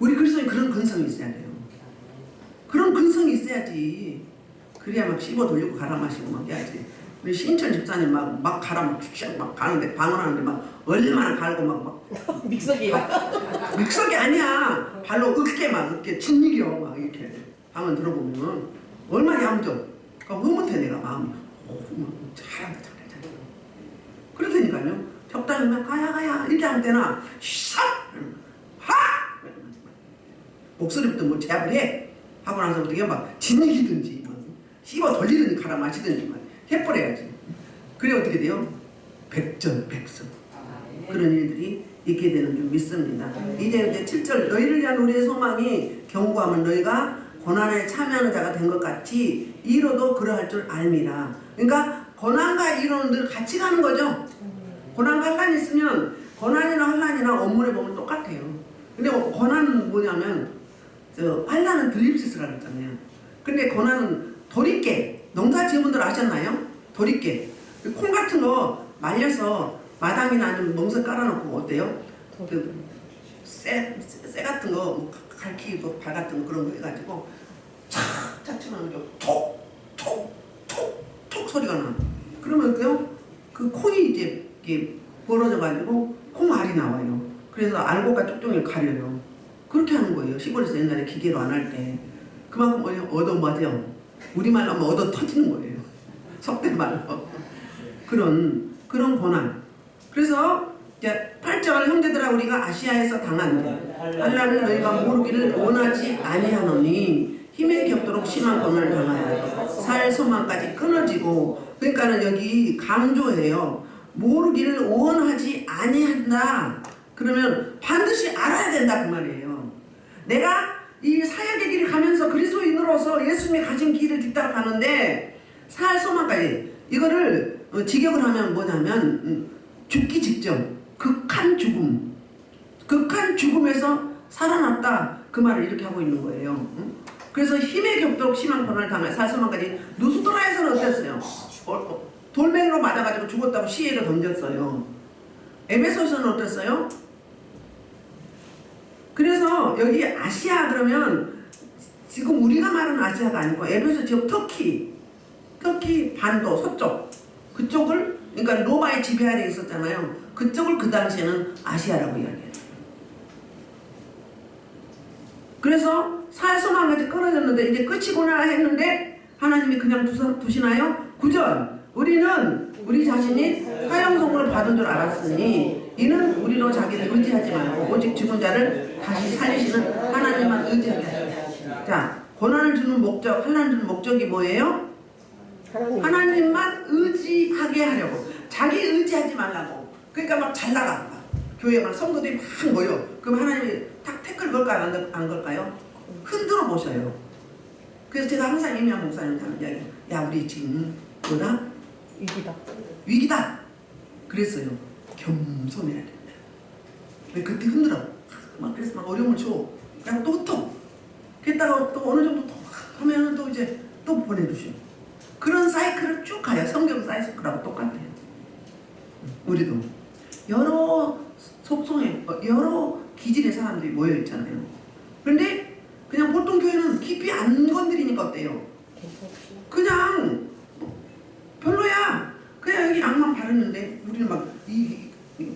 우리 그리스도인 그런 근성이 있어야 돼요. 그런 근성이 있어야지. 그래야 막 씹어 돌리고 갈아 마시고 막 해야지. 우리 신천 집사님 막 갈아 막 가는데 방언하는데 막 얼마나 갈고 막 믹서기야. 믹서기 아니야. 발로 어깨 진리겨 막 이렇게 방언 들어보면 얼마나 야무져. 그러니까 흐뭇해 내가 마음이. 잘한다. 그렇다니까요. 적당히 막 가야 이렇게 하면 되나 샥 하 목소리부터 뭐 제압을 해 하고 나서 어떻게 막 진리기든지 씹어 돌리든지 갈아 마시든지 막 해버려야지. 그래 어떻게 돼요? 백전백승 그런 일들이 있게 되는 줄 믿습니다. 이제 7절 너희를 위한 우리의 소망이 견고하면 너희가 고난에 참여하는 자가 된 것 같이 이로도 그러할 줄 알미라. 그러니까 고난과 이로는 늘 같이 가는 거죠. 고난과 환란이 있으면 고난이나 환란이나 원문에 보면 똑같아요. 근데 고난은 뭐냐면 환란은 드립시스라고 했잖아요. 근데 고난은 도리깨. 농사 지은 분들 아셨나요? 도리깨. 콩 같은 거 말려서 마당이나 아니면 멍석 깔아놓고 어때요? 쇠 같은 거 갈퀴 발 같은 거 그런 거 해가지고 착착 치면 톡톡톡톡 소리가 나. 그러면 그 콩이 이제 이게 벌어져가지고 콩알이 나와요. 그래서 알곡과 쪽종이를 가려요. 그렇게 하는 거예요. 시골에서 옛날에 기계로 안 할 때. 그만큼 얻어 맞아요. 우리말로 하면 얻어 터지는 거예요. 속된 말로. 그런 고난. 그래서 이제 8절 형제들아 우리가 아시아에서 당한 환난을 너희가 모르기를 원하지 아니하노니 힘에 겹도록 심한 고난을 당하여 살 소망까지 끊어지고. 그러니까는 여기 강조해요. 모르기를 원하지 아니한다. 그러면 반드시 알아야 된다 그 말이에요. 내가 이 사역의 길을 가면서 그리스도인으로서 예수님이 가진 길을 뒤따라 가는데 살 소망까지 이거를 직역을 하면 뭐냐면 죽기 직전 극한 죽음에서 살아났다 그 말을 이렇게 하고 있는 거예요. 그래서 힘에 겹도록 심한 고난을 당해 살 소망까지. 누스드라에서는 어땠어요? 돌멩이로 맞아가지고 죽었다고 시해를 던졌어요. 에베소서는 어땠어요? 그래서 여기 아시아 그러면 지금 우리가 말하는 아시아가 아니고 에베소 지역 터키 반도 서쪽 그쪽을 그러니까 로마의 지배 아래 있었잖아요. 그쪽을 그 당시에는 아시아라고 이야기해요. 그래서 사소망까지 끊어졌는데 이제 끝이구나 했는데 하나님이 그냥 두시나요? 9절 우리는 우리 자신이 사형선고를 받은 줄 알았으니 이는 우리로 자기를 의지하지 말고 오직 죽은 자를 다시 살리시는 하나님만 의지하게 하시라. 자, 고난을 주는 목적, 환난을 주는 목적이 뭐예요? 하나님만 의지하게 하려고. 자기 의지하지 말라고. 그러니까 막 잘 나가. 교회 막 성도들이 막 모여. 그럼 하나님이 탁 태클 걸까요? 안 걸까요? 흔들어 보셔요. 그래서 제가 항상 이미영 목사님한테 하는 이야기, 야 우리 지금 뭐다? 위기다. 그랬어요. 겸손해야 된다. 왜 그때 흔들어. 막 그래서 막 어려움을 줘. 그냥 또 흩어. 그랬다가 또 어느 정도 더 하면 또 이제 또 보내주셔. 그런 사이클을 쭉 가요. 성경 사이클하고 똑같아요. 우리도 여러 속성에 여러 기질의 사람들이 모여 있잖아요. 그런데 그냥 보통 교회는 깊이 안 건드리니까 어때요? 그냥 별로야. 그냥 여기 악만 바르는데 우리는 막 이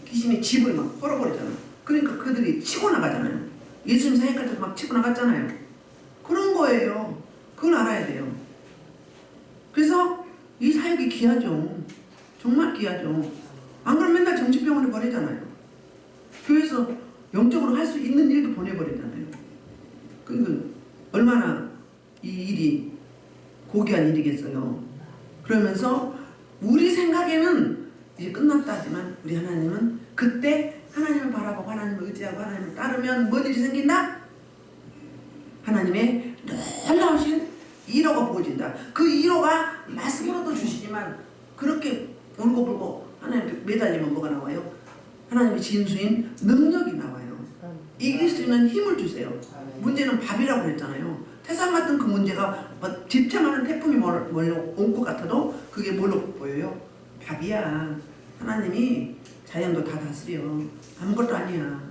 귀신의 집을 막 헐어버리잖아. 그러니까 그들이 치고 나가잖아요. 예수님 사역할 때도 막 치고 나갔잖아요. 그런 거예요. 그걸 알아야 돼요. 그래서 이 사역이 귀하죠. 정말 귀하죠. 안 그러면 맨날 정신병원에 보내잖아요. 교회에서 영적으로 할 수 있는 일도 보내버리잖아요. 그러니까 얼마나 이 일이 고귀한 일이겠어요. 그러면서 우리 생각에는 이제 끝났다 하지만 우리 하나님은 그때 하나님을 바라보고 하나님을 의지하고 하나님을 따르면 뭔 일이 생긴다? 하나님의 놀라우신 1호가 보여진다. 그 1호가 말씀으로도 주시지만 그렇게 울고불고 하나님 매달리면 뭐가 나와요? 하나님의 진수인 능력이 나와요. 이길 수 있는 힘을 주세요. 문제는 밥이라고 그랬잖아요. 태산 같은 그 문제가 집채만한 태풍이 올 것 같아도 그게 뭘로 보여요? 밥이야. 하나님이 자연도 다 다스려. 아무것도 아니야.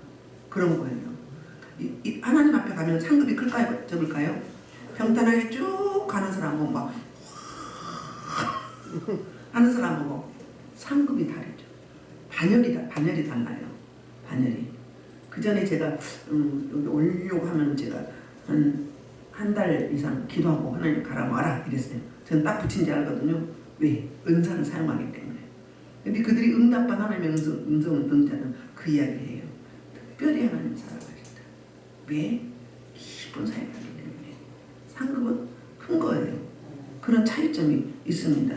그런 거예요. 하나님 앞에 가면 상급이 클까요? 적을까요? 평탄하게 쭉 가는 사람은 막 하는 사람하고 상급이 다르죠. 반열이 달라요. 반열이. 그 전에 제가 여기 올려고 하면 제가 한 달 이상 기도하고 하나님 가라 와라 이랬어요. 저는 딱 붙인 줄 알거든요. 왜? 은사를 사용하기 때문에. 근데 그들이 응답한 하나님의 음성을 듣는 자는 그 이야기를 해요. 특별히 하나님 살아가신다. 왜? 기쁜 사역하기 때문에. 상급은 큰 거예요. 그런 차이점이 있습니다.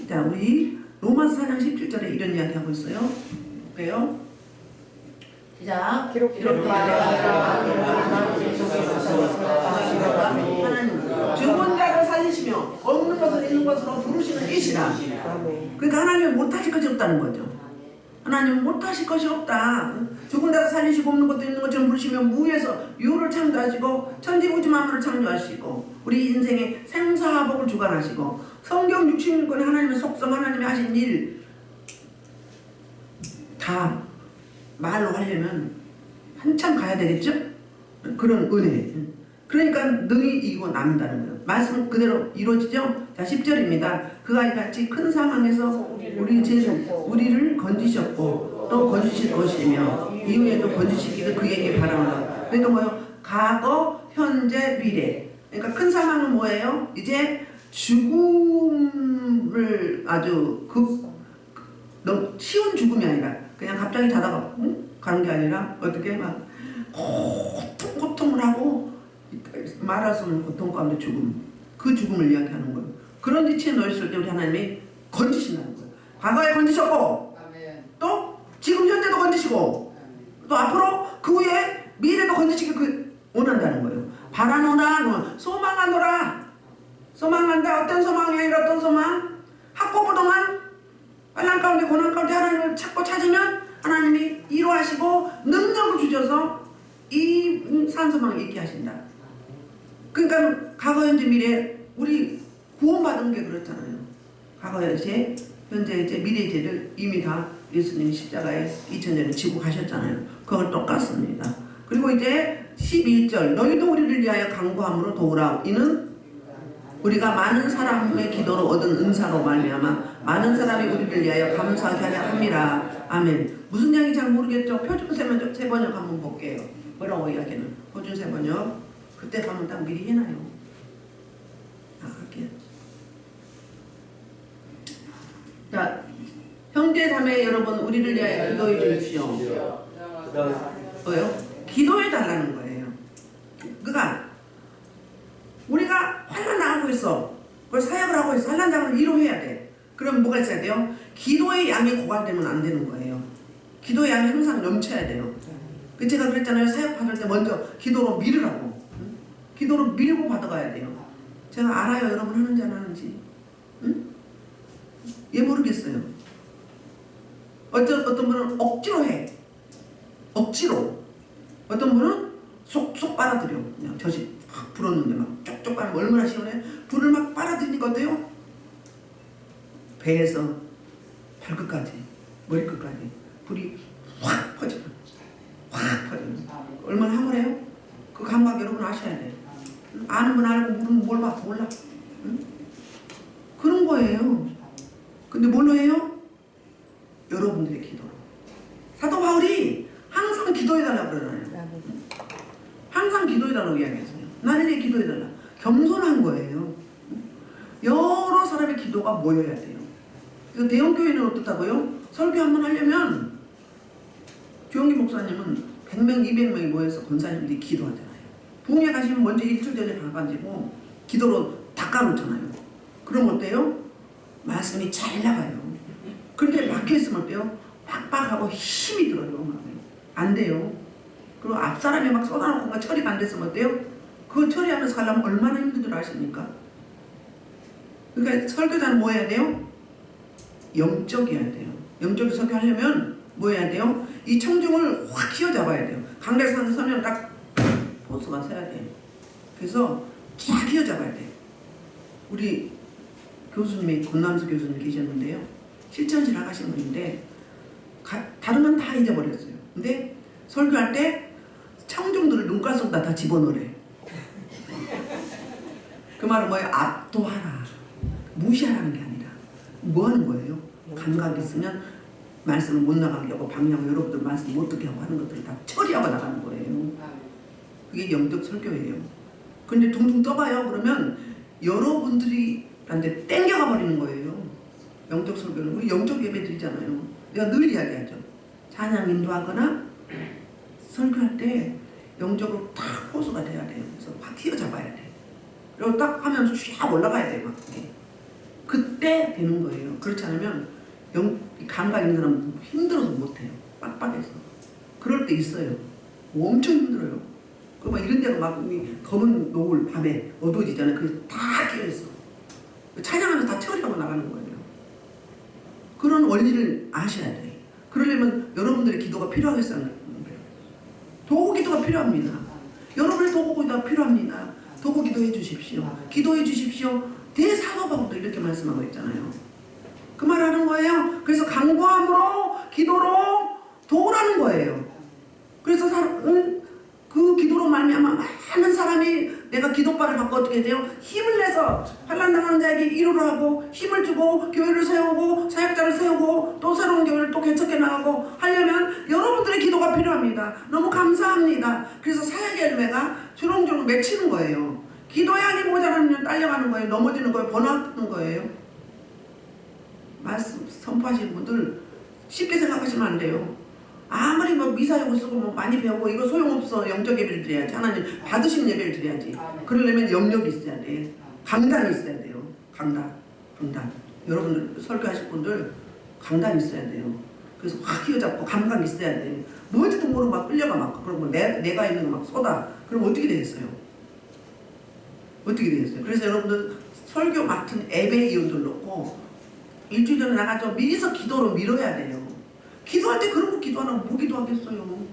자, 우리 로마서 4장 17절에 이런 이야기 하고 있어요. 볼게요. 시작. 하나님 죽은 자를 살리시며 없는 것을 있는 것으로 부르시는 이시라. 그러니까 하나님은 못하실 것이 없다는 거죠. 하나님은 못하실 것이 없다. 죽은 자를 살리시고 없는 것도 있는 것처럼 부르시며 무에서 유를 창조하시고 천지우주 만물을 창조하시고 우리 인생의 생사화복을 주관하시고 성경 66권의 하나님의 속성 하나님이 하신 일 다 말로 하려면 한참 가야 되겠죠? 그런 은혜. 그러니까 능히 이기고 남는다는 거예요. 말씀 그대로 이루어지죠? 자, 10절입니다. 그가 이같이 큰 상황에서 우리를 건지셨고 또 건지실 것이며 이후에도 건지시기를 그에게 바랍니다. 그러니까 뭐예요? 과거, 현재, 미래. 그러니까 큰 상황은 뭐예요? 이제 죽음을 아주 너무 쉬운 죽음이 아니라 그냥 갑자기 자다가 가는 게 아니라 어떻게 막 고통을 하고 말할 수 없는 고통 가운데 죽음, 그 죽음을 이야기하는 거예요. 그런 위치에 놓였을 때 우리 하나님이 건지신다는 거예요. 과거에 건지셨고 또 지금 현재도 건지시고 또 앞으로 그 후에 미래도 건지시길 원한다는 거예요. 바라노라, 소망하노라. 소망한다. 어떤 소망이 아니라 어떤 소망? 학고 그동안 환난 가운데 고난 가운데 하나님을 찾고 찾으면 하나님이 이루하시고 능력을 주셔서 이 산소망을 있게 하신다. 그러니까 과거 현재 미래 우리 구원받은 게 그렇잖아요. 과거 현재 미래 죄를 이미 다 예수님이 십자가에 2000년을 지고 가셨잖아요. 그걸 똑같습니다. 그리고 이제 11절 너희도 우리를 위하여 간구함으로 도우라. 이는 우리가 많은 사람의 기도로 얻은 은사로 말미암아 많은 사람이 우리를 위하여 감사하게 하려 함이라. 아멘. 무슨 이야기인지 잘 모르겠죠? 표준 세 번역 한번 볼게요. 뭐라고 이야기는? 표준 세 번역. 그때 가면 딱 미리 해놔요. 할게요. 자, 형제 자매 여러분, 우리를 위하여 기도해 주십시오. 뭐요? 기도해 달라는 거예요. 그러니까 우리가 환난 당하고 있어. 그걸 사역을 하고 있어. 환난 당하면 위로해야 돼. 그럼 뭐가 있어야 돼요? 기도의 양이 고갈되면 안 되는 거예요. 기도의 양이 항상 넘쳐야 돼요. 제가 그랬잖아요. 사역 받을 때 먼저 기도로 밀으라고. 기도로 밀고 받아가야 돼요. 제가 알아요. 여러분 하는지 안 하는지. 응? 얘 모르겠어요. 어떤 분은 억지로 해. 억지로. 어떤 분은 쏙쏙 빨아들여. 그냥 젖이 확 불었는데 막 쪽쪽 빨면 얼마나 시원해. 불을 막 빨아들이니까 어때요? 배에서 발끝까지, 머리끝까지 불이 확 퍼져요. 확 퍼져요. 얼마나 황홀해요? 그 감각 여러분 아셔야 돼요. 아는 분 알고 모르는 뭘 봐, 몰라. 응? 그런 거예요. 근데 뭘로 해요? 여러분들의 기도로. 사도 바울이 항상 기도해달라고 그러잖아요. 항상 기도해달라고 이야기했어요. 나를 위해 기도해달라. 겸손한 거예요. 여러 사람의 기도가 모여야 돼요. 그래서 대형교회는 어떻다고요? 설교 한번 하려면 조영기 목사님은 100명, 200명이 모여서 권사님들이 기도하잖아요. 부흥회 가시면 먼저 일주일 전에 가가지고 기도로 닦아놓잖아요. 그럼 어때요? 말씀이 잘 나가요. 근데 막혀있으면 어때요? 빡빡하고 힘이 들어요. 안 돼요. 그리고 앞사람이 막 쏟아놓고 처리가 안 됐으면 어때요? 그거 처리하면서 가려면 얼마나 힘든 줄 아십니까? 그러니까 설교자는 뭐 해야 돼요? 영적이어야 돼요. 영적인 설교하려면 뭐 해야 돼요? 이 청중을 확 휘어잡아야 돼요. 강대상에 서면 딱 포스가 서야 돼요. 그래서 쫙 휘어잡아야 돼요. 우리 교수님이 권남수 교수님 계셨는데요. 실천실 나가신 분인데 다른 건 다 잊어버렸어요. 근데 설교할 때 청중들을 눈깔 속다 다 집어넣으래. 그 말은 뭐예요? 압도하라. 무시하라는 게 아니라 뭐 하는 거예요? 감각이 있으면 말씀을 못 나가게 하고 방해하고 여러분들 말씀 못 듣게 하고 하는 것들을 다 처리하고 나가는 거예요. 그게 영적 설교예요. 근데 둥둥 떠봐요. 그러면 여러분들이 한테 땡겨가 버리는 거예요. 영적 설교는. 우리 영적 예배 드리잖아요. 내가 늘 이야기하죠. 찬양 인도하거나 설교할 때 영적으로 탁 호소가 돼야 돼요. 그래서 확 휘어잡아야 돼. 그리고 딱 하면서 쫙 올라가야 돼요. 막. 그때 되는 거예요. 그렇지 않으면 감각 있는 사람은 힘들어서 못해요. 빡빡해서. 그럴 때 있어요. 엄청 힘들어요. 그 막 이런 데가 막 검은 노을 밤에 어두워지잖아요. 그래서 다 끼어있어. 찬양하면서 다 처리하고 나가는 거예요. 그런 원리를 아셔야 돼요. 그러려면 여러분들의 기도가 필요하겠어요. 도구 기도가 필요합니다. 여러분의 도구 기도가 필요합니다. 도구 기도해 주십시오. 기도해 주십시오. 대사도 바울도 이렇게 말씀하고 있잖아요. 그 말 하는 거예요. 그래서 간구함으로 기도로 도우라는 거예요. 그래서 그 기도로 말미암아 많은 사람이 내가 기도바를 받고 어떻게 돼요? 힘을 내서 환난 당하는 자에게 위로를 하고 힘을 주고 교회를 세우고 사역자를 세우고 또 새로운 교회를 또 개척해 나가고 하려면 여러분들의 기도가 필요합니다. 너무 감사합니다. 그래서 사역의 열매가 주렁주렁 맺히는 거예요. 기도의 양이 모자라면 딸려가는 거예요. 넘어지는 거예요. 번화하는 거예요. 말씀 선포하시는 분들 쉽게 생각하시면 안 돼요. 아무리 뭐 미사역을 쓰고 뭐 많이 배우고 이거 소용없어. 영적 예배를 드려야지. 하나님 받으신 예배를 드려야지. 그러려면 영역이 있어야 돼. 강단이 있어야 돼요. 강단. 여러분들 설교하실 분들 강단이 있어야 돼요. 그래서 확 휘어잡고 감각이 있어야 돼. 뭔지도 모르고 막 끌려가 막 그러고 내가 있는 거 막 쏟아. 그럼 어떻게 되겠어요? 어떻게 되겠어요? 그래서 여러분들 설교 맡은 예배위원들 놓고 일주일 전에 나가서 미리서 기도로 밀어야 돼요. 기도할 때 그런 거 기도 안 하고 뭐 기도하겠어요?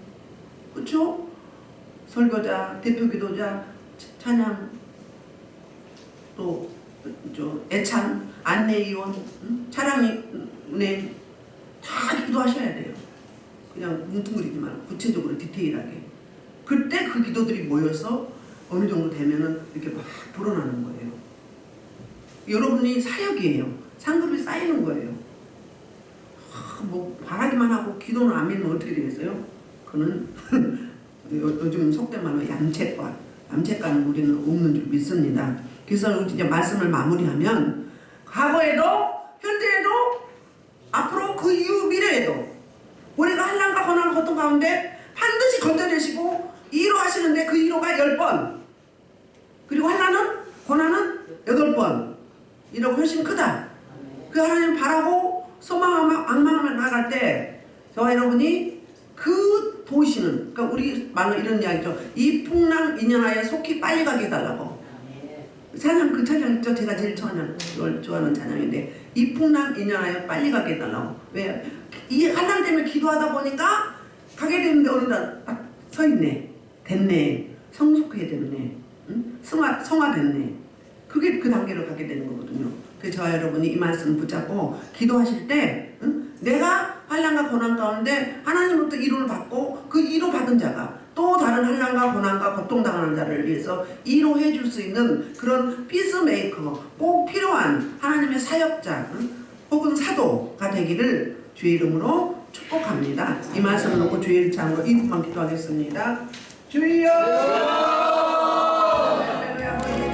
그렇죠? 설교자, 대표 기도자, 찬양, 또 애찬, 안내위원, 차량은행 다 기도하셔야 돼요. 그냥 뭉뚱그리지 말고 구체적으로 디테일하게. 그때 그 기도들이 모여서 어느 정도 되면은 이렇게 막 불어나는 거예요. 여러분이 사역이에요. 상급이 쌓이는 거예요. 뭐 바라기만 하고 기도는 안 믿으면 어떻게 되겠어요? 그는 요즘 속된 말로 얌체과 남책과는 우리는 없는 줄 믿습니다. 그래서 이제 말씀을 마무리하면 과거에도 현재에도 앞으로 그 이후 미래에도 우리가 환난과 고난과 고통 가운데 반드시 건져내시고 이로하시는데 그 이로가 10번 그리고 환난은 고난은 8번 이라고 훨씬 크다. 그 하나님 바라고 소망하며 악망하며 나아갈 때 저와 여러분이 그 도시는 그러니까 우리 말로 이런 이야기죠. 이 풍랑 인연하여 속히 빨리 가게 해달라고. 찬양 그 찬양 있죠. 제가 제일 좋아하는 찬양인데 이 풍랑 인연하여 빨리 가게 해달라고. 왜? 이 환난 때문에 기도하다 보니까 가게 되는데 어느 날 딱 서 있네. 됐네. 성숙해야 됐네. 응? 성화됐네. 그게 그 단계로 가게 되는 거거든요. 그래서 저와 여러분이 이 말씀 붙잡고 기도하실 때 내가 환난과 고난 가운데 하나님으로부터 이로를 받고 그 이로 받은 자가 또 다른 환난과 고난과 고통당하는 자를 위해서 이로해 줄 수 있는 그런 피스메이커 꼭 필요한 하나님의 사역자 혹은 사도가 되기를 주의 이름으로 축복합니다. 이 말씀을 놓고 주의 일창으로 2분만 기도하겠습니다. 주여